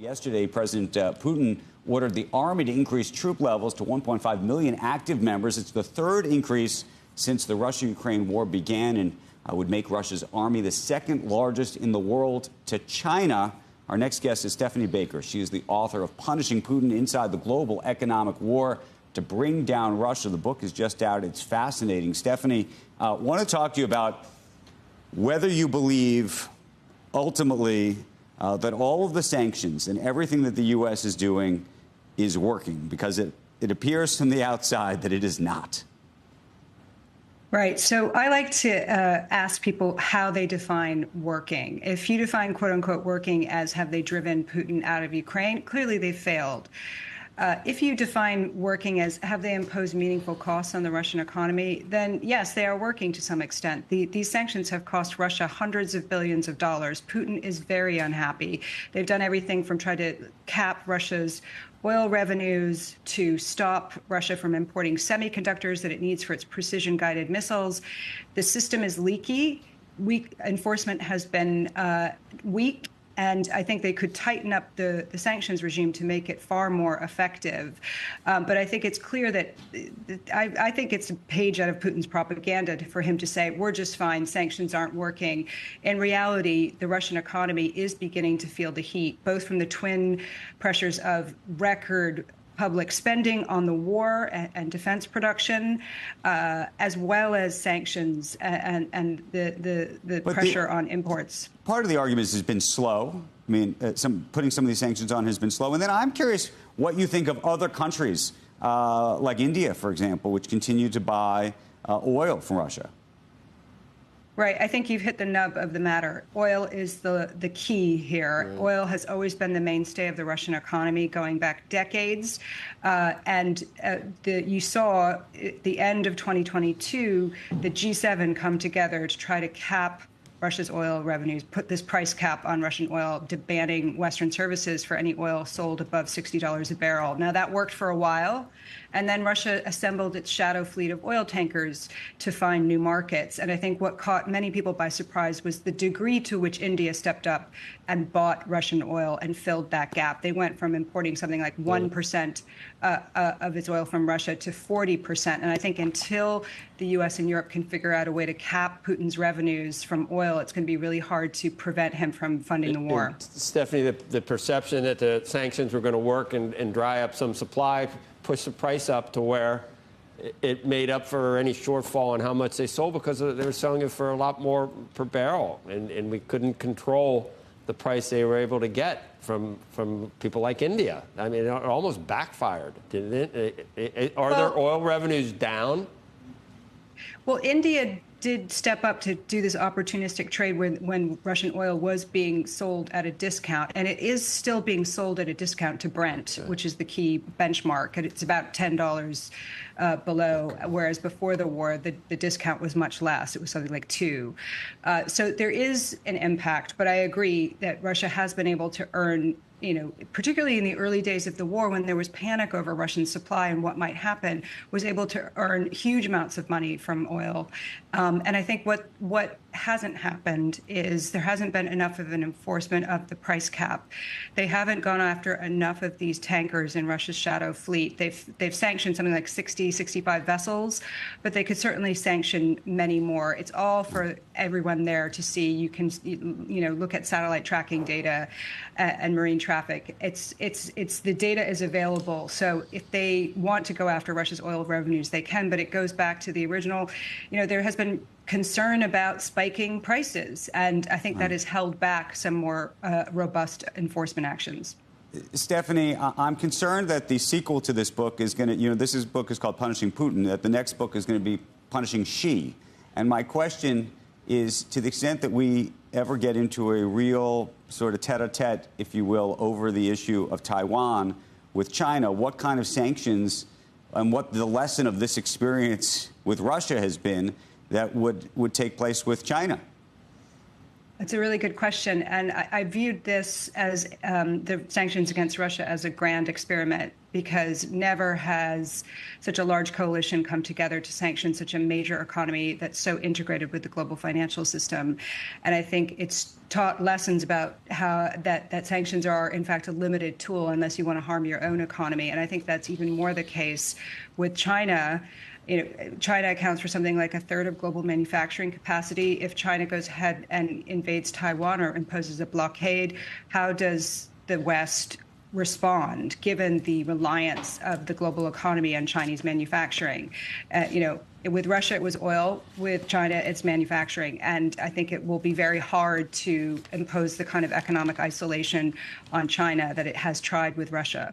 Yesterday, President Putin ordered the army to increase troop levels to 1.5 million active members. It's the third increase since the Russia-Ukraine war began and would make Russia's army the second largest in the world to China. Our next guest is Stephanie Baker. She is the author of Punishing Putin: Inside the Global Economic War to Bring Down Russia. The book is just out. It's fascinating. Stephanie, I want to talk to you about whether you believe ultimately that all of the sanctions and everything that the U.S. is doing is working, because it appears from the outside that it is not. Right. So I like to ask people how they define working. If you define, quote unquote, working as have they driven Putin out of Ukraine, clearly they failed. If you define working as have they imposed meaningful costs on the Russian economy, then yes, they are working to some extent. These sanctions have cost Russia hundreds of billions of dollars. Putin is very unhappy. They've done everything from try to cap Russia's oil revenues to stop Russia from importing semiconductors that it needs for its precision-guided missiles. The system is leaky. Enforcement has been weak. And I think they could tighten up the sanctions regime to make it far more effective. But I think it's clear that I think it's a page out of Putin's propaganda for him to say, we're just fine, sanctions aren't working. In reality, the Russian economy is beginning to feel the heat, both from the twin pressures of record public spending on the war and defense production, as well as sanctions and the pressure on imports. Part of the argument has been slow. I mean, putting some of these sanctions on has been slow. And then I'm curious what you think of other countries like India, for example, which continue to buy oil from Russia. Right. I think you've hit the nub of the matter. Oil is the key here. Right. Oil has always been the mainstay of the Russian economy going back decades. You saw at the end of 2022, the G7 come together to try to cap Russia's oil revenues, put this price cap on Russian oil, banning Western services for any oil sold above $60 a barrel. Now, that worked for a while. And then Russia assembled its shadow fleet of oil tankers to find new markets. And I think what caught many people by surprise was the degree to which India stepped up and bought Russian oil and filled that gap. They went from importing something like 1% of its oil from Russia to 40%. And I think until the U.S. and Europe can figure out a way to cap Putin's revenues from oil, it's going to be really hard to prevent him from funding the war. Stephanie, the perception that the sanctions were going to work and dry up some supply, push the price up to where it made up for any shortfall in how much they sold, because they were selling it for a lot more per barrel, and we couldn't control the price they were able to get from people like India. I mean, it almost backfired, didn't it? Are their oil revenues down? Well, India did step up to do this opportunistic trade when Russian oil was being sold at a discount. And it is still being sold at a discount to Brent, which is the key benchmark. And it's about $10 below, whereas before the war, the discount was much less. It was something like $2. So there is an impact. But I agree that Russia has been able to earn, particularly in the early days of the war, when there was panic over Russian supply and what might happen, was able to earn huge amounts of money from oil. And I think what hasn't happened is there hasn't been enough of an enforcement of the price cap. They haven't gone after enough of these tankers in Russia's shadow fleet. They've sanctioned something like 60, 65 vessels, but they could certainly sanction many more. It's all for everyone there to see. You can, look at satellite tracking data and marine traffic. It's the data is available. So if they want to go after Russia's oil revenues, they can. But it goes back to the original. There has been concern about spiking prices, and I think that has held back some more robust enforcement actions. Stephanie, I'm concerned that the sequel to this book is going to, this book is called Punishing Putin, that the next book is going to be Punishing Xi. And my question is, to the extent that we ever get into a real sort of tete-a-tete, if you will, over the issue of Taiwan with China, what kind of sanctions and what the lesson of this experience with Russia has been that would take place with China? It's a really good question. And I viewed this as the sanctions against Russia as a grand experiment, because never has such a large coalition come together to sanction such a major economy that's so integrated with the global financial system. And I think it's taught lessons about how that sanctions are, in fact, a limited tool unless you want to harm your own economy. And I think that's even more the case with China. China accounts for something like a third of global manufacturing capacity. If China goes ahead and invades Taiwan or imposes a blockade, how does the West respond, given the reliance of the global economy on Chinese manufacturing? With Russia, it was oil. With China, it's manufacturing. And I think it will be very hard to impose the kind of economic isolation on China that it has tried with Russia.